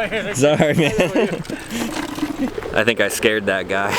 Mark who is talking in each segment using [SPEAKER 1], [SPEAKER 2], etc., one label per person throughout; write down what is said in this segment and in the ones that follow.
[SPEAKER 1] Sorry, man. I think I scared that guy.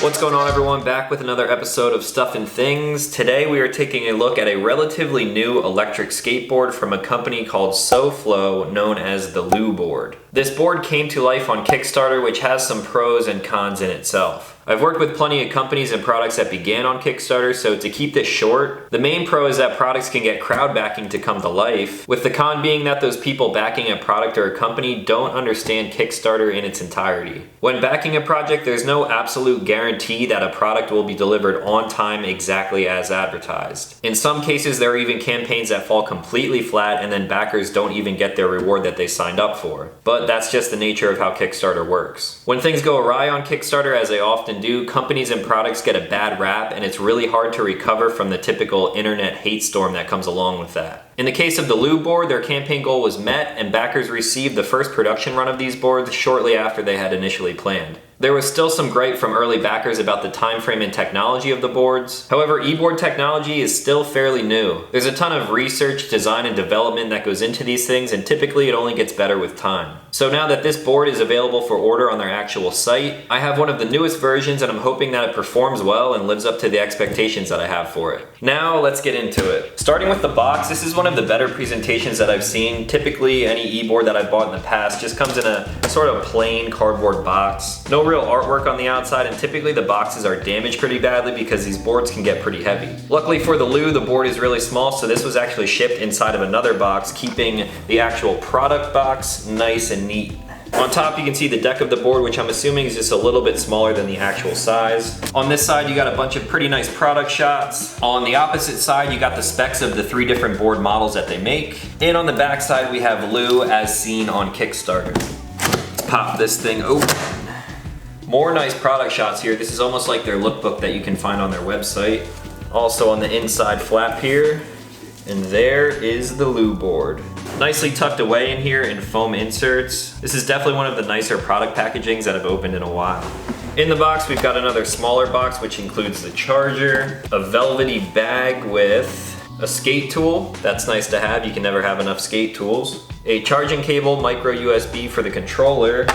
[SPEAKER 1] What's going on, everyone? Back with another episode of Stuff and Things. Today we are taking a look at a relatively new electric skateboard from a company called Soflow, known as the Lou board. This board came to life on Kickstarter, which has some pros and cons in itself. I've worked with plenty of companies and products that began on Kickstarter, so to keep this short, the main pro is that products can get crowd backing to come to life, with the con being that those people backing a product or a company don't understand Kickstarter in its entirety. When backing a project, there's no absolute guarantee that a product will be delivered on time exactly as advertised. In some cases, there are even campaigns that fall completely flat and then backers don't even get their reward that they signed up for. But that's just the nature of how Kickstarter works. When things go awry on Kickstarter, as they often do, companies and products get a bad rap, and it's really hard to recover from the typical internet hate storm that comes along with that. In the case of the Lou board, their campaign goal was met, and backers received the first production run of these boards shortly after they had initially planned. There was still some gripe from early backers about the time frame and technology of the boards. However, e-board technology is still fairly new. There's a ton of research, design, and development that goes into these things, and typically it only gets better with time. So now that this board is available for order on their actual site, I have one of the newest versions, and I'm hoping that it performs well and lives up to the expectations that I have for it. Now let's get into it. Starting with the box, this is one of the better presentations that I've seen. Typically any e-board that I've bought in the past just comes in a sort of plain cardboard box. No real artwork on the outside, and typically the boxes are damaged pretty badly because these boards can get pretty heavy. Luckily for the Lou, the board is really small, so this was actually shipped inside of another box, keeping the actual product box nice and neat. On top, you can see the deck of the board, which I'm assuming is just a little bit smaller than the actual size. On this side, you got a bunch of pretty nice product shots. On the opposite side, you got the specs of the 3 different board models that they make. And on the back side, we have Lou as seen on Kickstarter. Let's pop this thing open. More nice product shots here. This is almost like their lookbook that you can find on their website. Also on the inside flap here, and there is the Lou board. Nicely tucked away in here in foam inserts. This is definitely one of the nicer product packagings that I've opened in a while. In the box, we've got another smaller box, which includes the charger, a velvety bag with a skate tool. That's nice to have. You can never have enough skate tools. A charging cable, micro USB for the controller,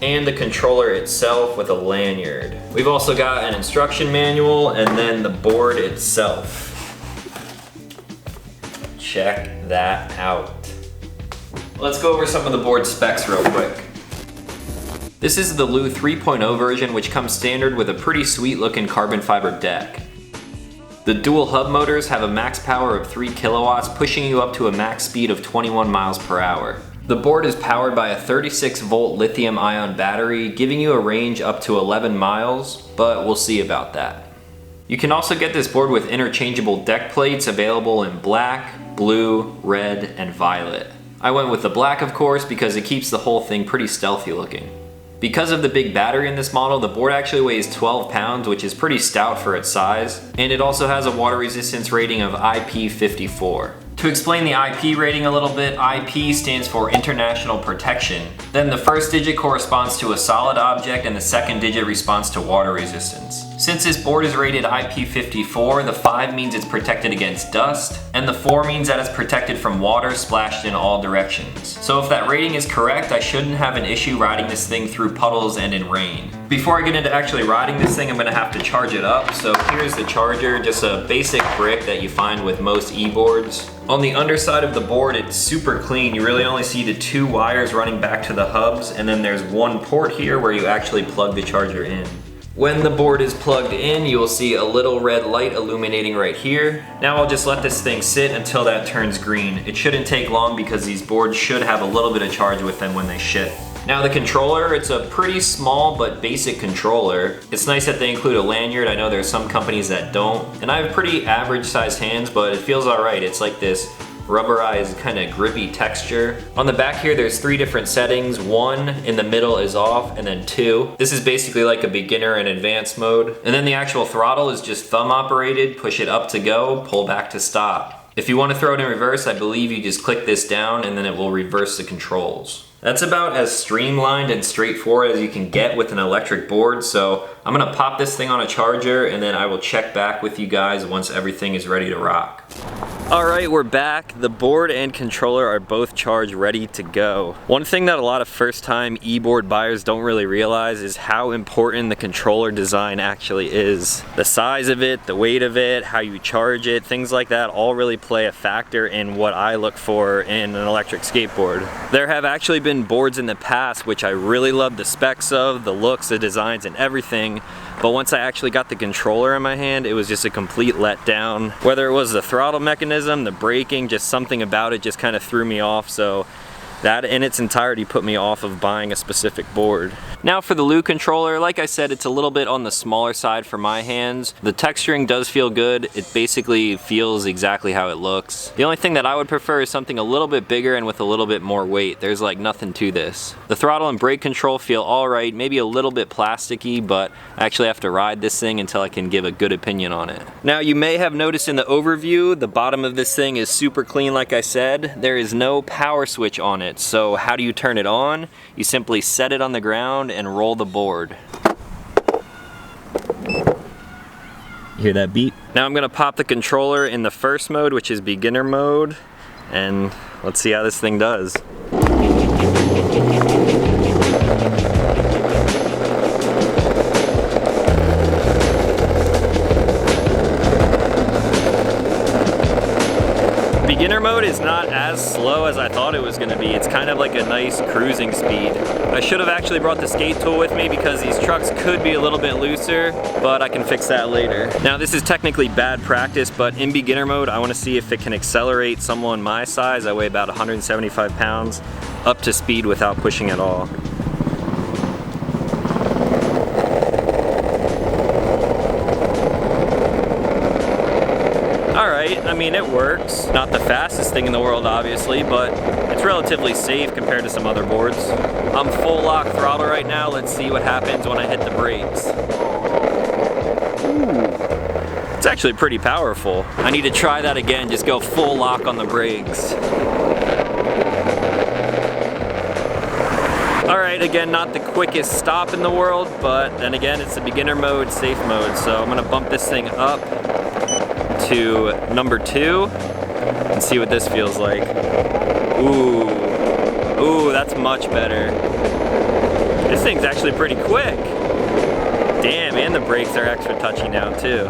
[SPEAKER 1] and the controller itself with a lanyard. We've also got an instruction manual and then the board itself. Check that out. Let's go over some of the board specs real quick. This is the Lou 3.0 version, which comes standard with a pretty sweet looking carbon fiber deck. The dual hub motors have a max power of 3 kilowatts, pushing you up to a max speed of 21 miles per hour. The board is powered by a 36-volt lithium-ion battery, giving you a range up to 11 miles, but we'll see about that. You can also get this board with interchangeable deck plates available in black, blue, red, and violet. I went with the black, of course, because it keeps the whole thing pretty stealthy looking. Because of the big battery in this model, the board actually weighs 12 pounds, which is pretty stout for its size, and it also has a water resistance rating of IP54. To explain the IP rating a little bit, IP stands for International Protection. Then the first digit corresponds to a solid object and the second digit responds to water resistance. Since this board is rated IP54, the 5 means it's protected against dust, and the 4 means that it's protected from water splashed in all directions. So if that rating is correct, I shouldn't have an issue riding this thing through puddles and in rain. Before I get into actually riding this thing, I'm gonna have to charge it up. So here's the charger, just a basic brick that you find with most e-boards. On the underside of the board, it's super clean. You really only see the 2 wires running back to the hubs, and then there's 1 port here where you actually plug the charger in. When the board is plugged in, you will see a little red light illuminating right here. Now I'll just let this thing sit until that turns green. It shouldn't take long because these boards should have a little bit of charge with them when they ship. Now the controller, it's a pretty small but basic controller. It's nice that they include a lanyard. I know there's some companies that don't. And I have pretty average sized hands, but it feels alright. It's like this rubberized kind of grippy texture. On the back here, there's 3 different settings. 1 in the middle is off, and then 2. This is basically like a beginner and advanced mode. And then the actual throttle is just thumb operated. Push it up to go, pull back to stop. If you want to throw it in reverse, I believe you just click this down and then it will reverse the controls. That's about as streamlined and straightforward as you can get with an electric board, so I'm gonna pop this thing on a charger and then I will check back with you guys once everything is ready to rock. All right, we're back. The board and controller are both charged, ready to go. One thing that a lot of first-time e-board buyers don't really realize is how important the controller design actually is. The size of it, the weight of it, how you charge it, things like that all really play a factor in what I look for in an electric skateboard. There have actually been boards in the past which I really loved the specs of, the looks, the designs, and everything. But once I actually got the controller in my hand, it was just a complete letdown. Whether it was the throttle mechanism, the braking, just something about it just kind of threw me off. So that in its entirety put me off of buying a specific board. Now for the Lu controller, like I said, it's a little bit on the smaller side for my hands. The texturing does feel good. It basically feels exactly how it looks. The only thing that I would prefer is something a little bit bigger and with a little bit more weight. There's like nothing to this. The throttle and brake control feel all right, maybe a little bit plasticky, but I actually have to ride this thing until I can give a good opinion on it. Now you may have noticed in the overview, the bottom of this thing is super clean like I said. There is no power switch on it. So how do you turn it on? You simply set it on the ground and roll the board. You hear that beep? Now I'm gonna pop the controller in the first mode, which is beginner mode, and let's see how this thing does. Beginner mode is not as slow as I thought it was going to be. It's kind of like a nice cruising speed. I should have actually brought the skate tool with me because these trucks could be a little bit looser, but I can fix that later. Now this is technically bad practice, but in beginner mode I want to see if it can accelerate someone my size, I weigh about 175 pounds, up to speed without pushing at all. I mean, it works. Not the fastest thing in the world, obviously, but it's relatively safe compared to some other boards. I'm full lock throttle right now. Let's see what happens when I hit the brakes. Ooh. It's actually pretty powerful. I need to try that again, just go full lock on the brakes. Alright, again, not the quickest stop in the world, but then again, it's the beginner mode, safe mode, so I'm gonna bump this thing up to number 2 and see what this feels like. Ooh, ooh, that's much better. This thing's actually pretty quick. Damn, and the brakes are extra touchy now too.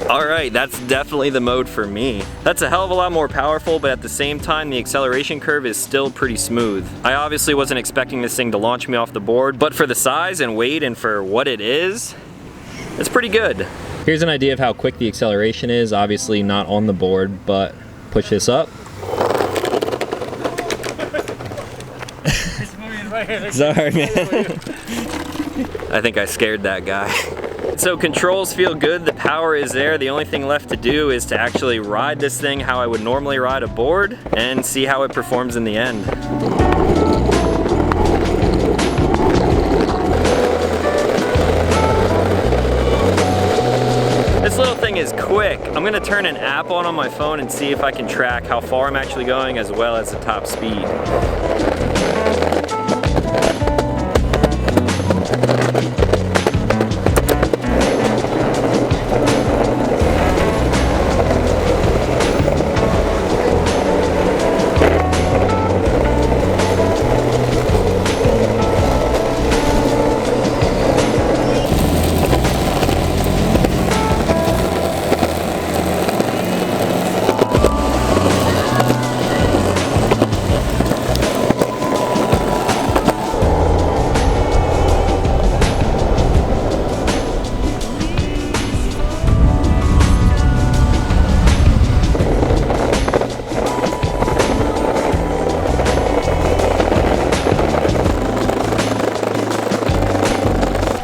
[SPEAKER 1] Alright, that's definitely the mode for me. That's a hell of a lot more powerful, but at the same time, the acceleration curve is still pretty smooth. I obviously wasn't expecting this thing to launch me off the board, but for the size and weight and for what it is, it's pretty good. Here's an idea of how quick the acceleration is. Obviously not on the board, but push this up. Sorry, man. I think I scared that guy. So controls feel good, the power is there. The only thing left to do is to actually ride this thing how I would normally ride a board and see how it performs in the end. This little thing is quick. I'm gonna turn an app on my phone and see if I can track how far I'm actually going as well as the top speed.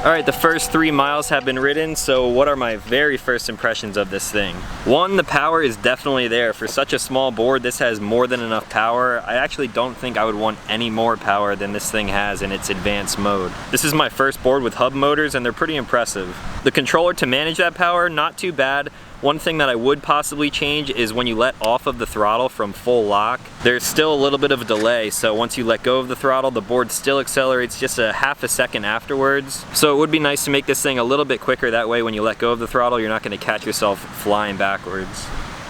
[SPEAKER 1] Alright, the first 3 miles have been ridden, so what are my very first impressions of this thing? One, the power is definitely there. For such a small board, this has more than enough power. I actually don't think I would want any more power than this thing has in its advanced mode. This is my first board with hub motors and they're pretty impressive. The controller to manage that power, not too bad, One thing that I would possibly change is when you let off of the throttle from full lock, there's still a little bit of a delay. So once you let go of the throttle, the board still accelerates just a half a second afterwards. So it would be nice to make this thing a little bit quicker. That way when you let go of the throttle, you're not going to catch yourself flying backwards.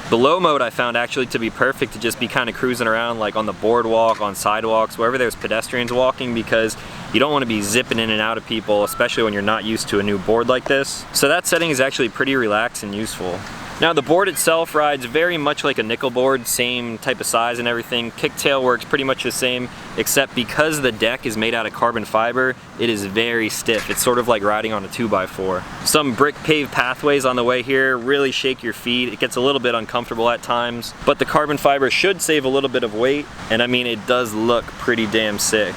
[SPEAKER 1] The low mode I found actually to be perfect to just be kind of cruising around like on the boardwalk, on sidewalks, wherever there's pedestrians walking, because you don't want to be zipping in and out of people, especially when you're not used to a new board like this. So that setting is actually pretty relaxed and useful. Now the board itself rides very much like a nickel board, same type of size and everything. Kicktail works pretty much the same, except because the deck is made out of carbon fiber, it is very stiff. It's sort of like riding on a 2x4. Some brick paved pathways on the way here really shake your feet. It gets a little bit uncomfortable at times, but the carbon fiber should save a little bit of weight, and I mean, it does look pretty damn sick.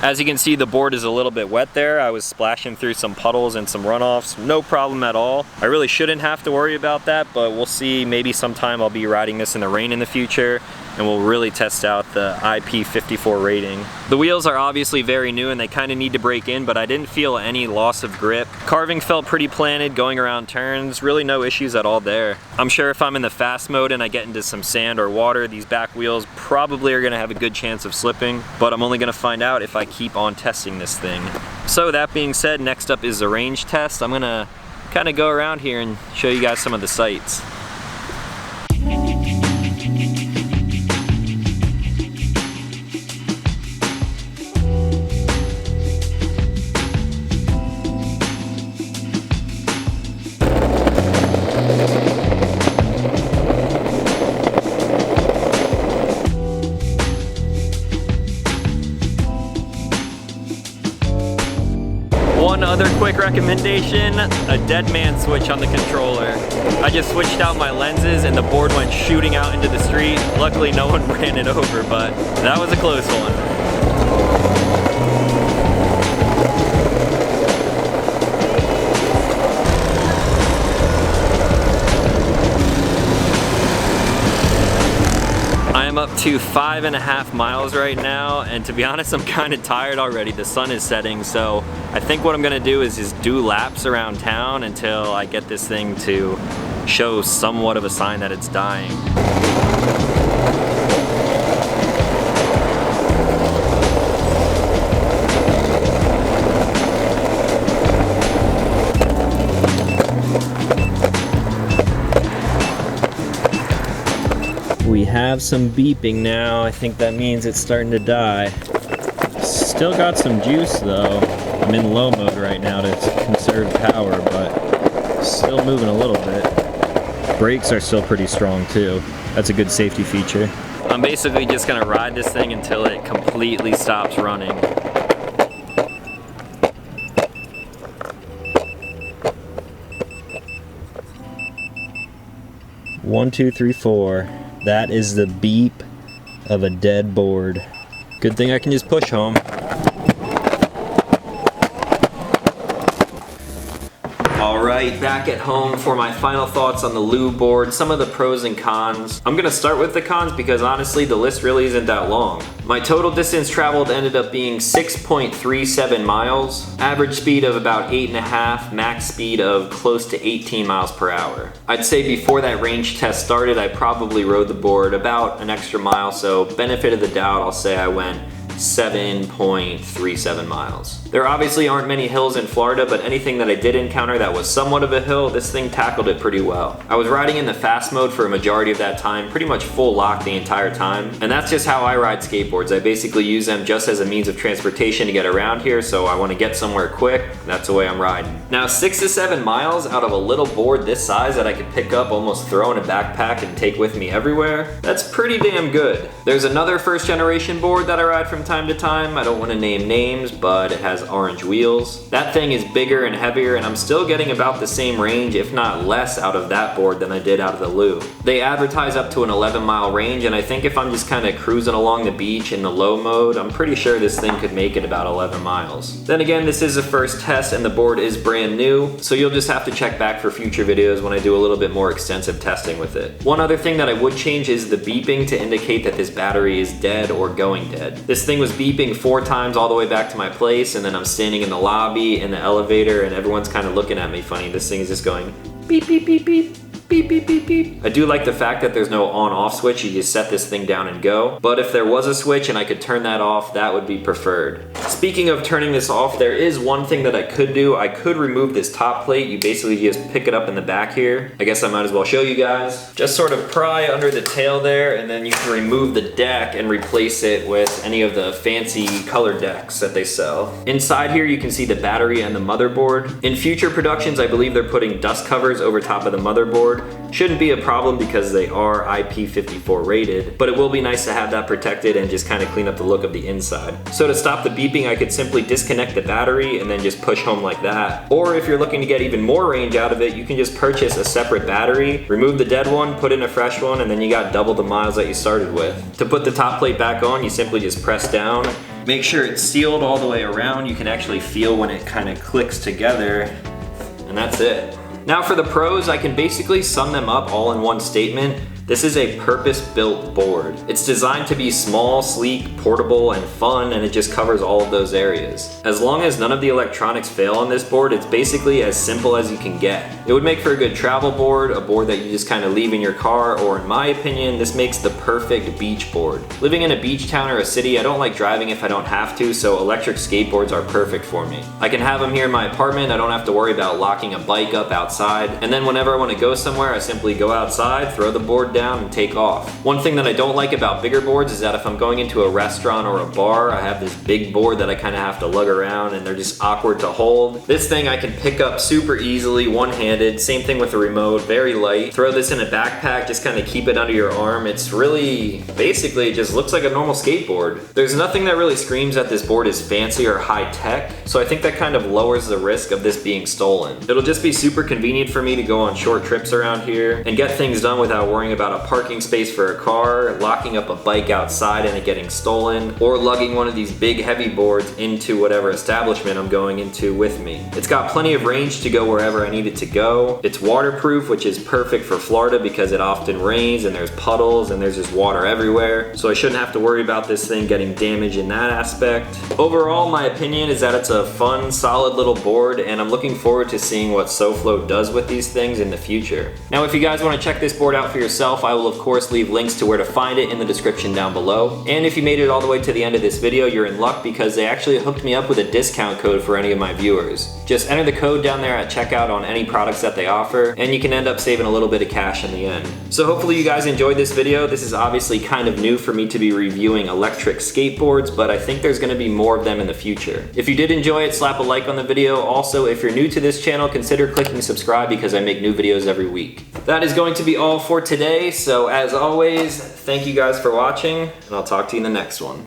[SPEAKER 1] As you can see, the board is a little bit wet there. I was splashing through some puddles and some runoffs, no problem at all. I really shouldn't have to worry about that, but we'll see. Maybe sometime I'll be riding this in the rain in the future, and we'll really test out the IP54 rating. The wheels are obviously very new and they kind of need to break in, but I didn't feel any loss of grip. Carving felt pretty planted going around turns, really no issues at all there. I'm sure if I'm in the fast mode and I get into some sand or water, these back wheels probably are gonna have a good chance of slipping, but I'm only gonna find out if I keep on testing this thing. So that being said, next up is the range test. I'm gonna kind of go around here and show you guys some of the sights. One other quick recommendation, a dead man switch on the controller. I just switched out my lenses and the board went shooting out into the street. Luckily no one ran it over, but that was a close one. I'm up to 5.5 miles right now, and to be honest, I'm kind of tired already. The sun is setting, so I think what I'm gonna do is just do laps around town until I get this thing to show somewhat of a sign that it's dying. We have some beeping now. I think that means it's starting to die. Still got some juice though. I'm in low mode right now to conserve power, but still moving a little bit. Brakes are still pretty strong too. That's a good safety feature. I'm basically just gonna ride this thing until it completely stops running. One, two, three, four. That is the beep of a dead board. Good thing I can just push home. Alright, back at home for my final thoughts on the Lou board, some of the pros and cons. I'm gonna start with the cons because honestly the list really isn't that long. My total distance traveled ended up being 6.37 miles, average speed of about 8.5, max speed of close to 18 miles per hour. I'd say before that range test started, I probably rode the board about an extra mile, so benefit of the doubt, I'll say I went 7.37 miles. There obviously aren't many hills in Florida, but anything that I did encounter that was somewhat of a hill, this thing tackled it pretty well. I was riding in the fast mode for a majority of that time, pretty much full lock the entire time, and that's just how I ride skateboards. I basically use them just as a means of transportation to get around here, so I want to get somewhere quick, that's the way I'm riding. Now 6 to 7 miles out of a little board this size that I could pick up, almost throw in a backpack and take with me everywhere, that's pretty damn good. There's another first generation board that I ride from time to time. I don't want to name names, but it has orange wheels. That thing is bigger and heavier, and I'm still getting about the same range, if not less, out of that board than I did out of the Lou. They advertise up to an 11-mile range, and I think if I'm just kind of cruising along the beach in the low mode, I'm pretty sure this thing could make it about 11 miles. Then again, this is a first test and the board is brand new, so you'll just have to check back for future videos when I do a little bit more extensive testing with it. One other thing that I would change is the beeping to indicate that this battery is dead or going dead. This thing was beeping 4 times all the way back to my place, and then I'm standing in the lobby, in the elevator, and everyone's kind of looking at me funny. This thing is just going beep, beep, beep, beep. beep, beep, beep, beep. I do like the fact that there's no on-off switch. You just set this thing down and go. But if there was a switch and I could turn that off, that would be preferred. Speaking of turning this off, there is one thing that I could do. I could remove this top plate. You basically just pick it up in the back here. I guess I might as well show you guys. Just sort of pry under the tail there, and then you can remove the deck and replace it with any of the fancy color decks that they sell. Inside here, you can see the battery and the motherboard. In future productions, I believe they're putting dust covers over top of the motherboard. Shouldn't be a problem because they are IP54 rated, but it will be nice to have that protected and just kind of clean up the look of the inside. So to stop the beeping, I could simply disconnect the battery and then just push home like that. Or if you're looking to get even more range out of it, you can just purchase a separate battery, remove the dead one, put in a fresh one, and then you got double the miles that you started with. To put the top plate back on, you simply just press down. Make sure it's sealed all the way around. You can actually feel when it kind of clicks together, and that's it. Now for the pros, I can basically sum them up all in one statement. This is a purpose-built board. It's designed to be small, sleek, portable, and fun, and it just covers all of those areas. As long as none of the electronics fail on this board, it's basically as simple as you can get. It would make for a good travel board, a board that you just kind of leave in your car, or in my opinion, this makes the perfect beach board. Living in a beach town or a city, I don't like driving if I don't have to, so electric skateboards are perfect for me. I can have them here in my apartment. I don't have to worry about locking a bike up outside, and then whenever I want to go somewhere, I simply go outside, throw the board down, and take off. One thing that I don't like about bigger boards is that if I'm going into a restaurant or a bar, I have this big board that I kind of have to lug around and they're just awkward to hold. This thing I can pick up super easily, one-handed. Same thing with the remote, very light. Throw this in a backpack, just kind of keep it under your arm. It's really, basically, it just looks like a normal skateboard. There's nothing that really screams that this board is fancy or high tech, so I think that kind of lowers the risk of this being stolen. It'll just be super convenient for me to go on short trips around here and get things done without worrying about a parking space for a car, locking up a bike outside and it getting stolen, or lugging one of these big heavy boards into whatever establishment I'm going into with me. It's got plenty of range to go wherever I need it to go. It's waterproof, which is perfect for Florida because it often rains and there's puddles and there's just water everywhere, so I shouldn't have to worry about this thing getting damaged in that aspect. Overall, my opinion is that it's a fun, solid little board, and I'm looking forward to seeing what SoFlow does with these things in the future. Now, if you guys want to check this board out for yourself, I will of course leave links to where to find it in the description down below. And if you made it all the way to the end of this video, you're in luck because they actually hooked me up with a discount code for any of my viewers. Just enter the code down there at checkout on any products that they offer, and you can end up saving a little bit of cash in the end. So hopefully you guys enjoyed this video. This is obviously kind of new for me to be reviewing electric skateboards, but I think there's going to be more of them in the future. If you did enjoy it, slap a like on the video. Also, if you're new to this channel, consider clicking subscribe because I make new videos every week. That is going to be all for today, so as always, thank you guys for watching, and I'll talk to you in the next one.